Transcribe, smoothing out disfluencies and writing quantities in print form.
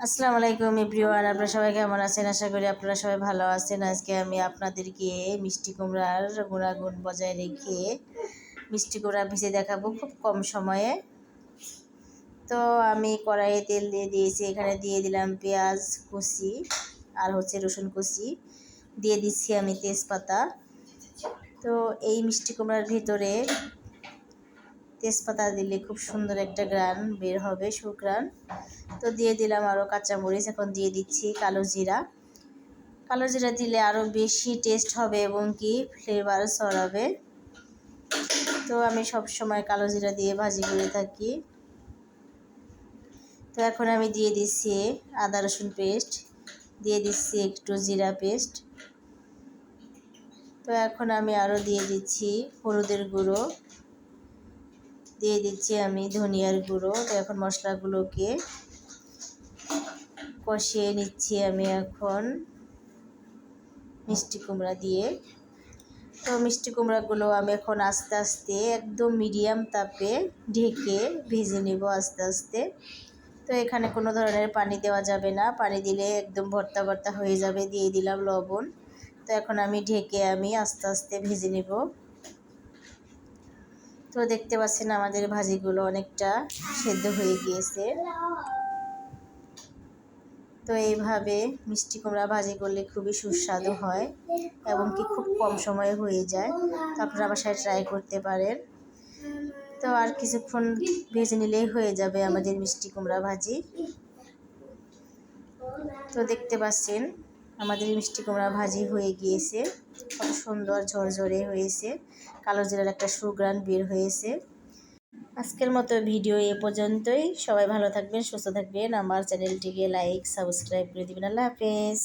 আসসালামু আলাইকুম এভরিওয়ান, আপনারা সবাই কেমন আছেন? আশা করি আপনারা সবাই ভালো আছেন। আজকে আমি আপনাদেরকে মিষ্টি কুমড়ার গুণাগুণ বজায় রেখে মিষ্টি কুমড়া ভেজে দেখাবো খুব কম সময়ে। তো আমি কড়াইয়ে তেল দিয়ে দিয়েছি, এখানে দিয়ে দিলাম পেঁয়াজ কুচি আর রসুন কুচি, দিয়ে দিচ্ছি আমি তেজপাতা। তো এই মিষ্টি কুমড়ার ভিতরে তেজপাতা দিলে খুব সুন্দর একটা গ্রান বের হবে, সুগ্রান। তো দিয়ে দিলাম আরও কাঁচামরিচ। এখন দিয়ে দিচ্ছি কালো জিরা। কালো জিরা দিলে আরও বেশি টেস্ট হবে এবং কি ফ্লেভার ছড়াবে। তো আমি সব সময় কালো জিরা দিয়ে ভাজি করে থাকি। তো এখন আমি দিয়ে দিচ্ছি আদা রসুন পেস্ট, দিয়ে দিচ্ছি একটু জিরা পেস্ট। তো এখন আমি আরও দিয়ে দিচ্ছি হলুদের গুঁড়ো, দিয়ে দিচ্ছি আমি ধনিয়ার গুঁড়ো। তো এখন মশলাগুলোকে কষিয়ে নিচ্ছি আমি এখন মিষ্টি কুমড়া দিয়ে। তো মিষ্টি কুমড়াগুলো আমি এখন আস্তে আস্তে একদম মিডিয়াম তাপে ঢেকে ভেজে নেব আস্তে আস্তে। তো এখানে কোনো ধরনের পানি দেওয়া যাবে না, পানি দিলে একদম ভর্তা ভর্তা হয়ে যাবে। দিয়ে দিলাম লবণ। তো এখন আমি ঢেকে আস্তে আস্তে ভেজে নেব। তো দেখতে পাচ্ছেন আমাদের ভাজিগুলো অনেকটা সেদ্ধ হয়ে গিয়েছে। তো এইভাবে মিষ্টি কুমড়া ভাজি করলে খুবই সুস্বাদু হয় এবং কি খুব কম সময়ে হয়ে যায়। তো আপনারা বাসায় ট্রাই করতে পারেন। তো আর কিছুক্ষণ ভেজে নিলেই হয়ে যাবে আমাদের মিষ্টি কুমড়া ভাজি। তো দেখতে পাচ্ছেন আমাদের মিষ্টি কুমড়া ভাজি হয়ে গিয়েছে, কত সুন্দর ঝরঝরে হয়েছে, কালো জিরার একটা সুঘ্রাণ বের হয়েছে। আজকের মতো ভিডিও এ পর্যন্তই। সবাই ভালো থাকবেন, সুস্থ থাকবেন। আমার চ্যানেলটিকে লাইক সাবস্ক্রাইব করে দিবেন। আল্লাহ হাফেজ।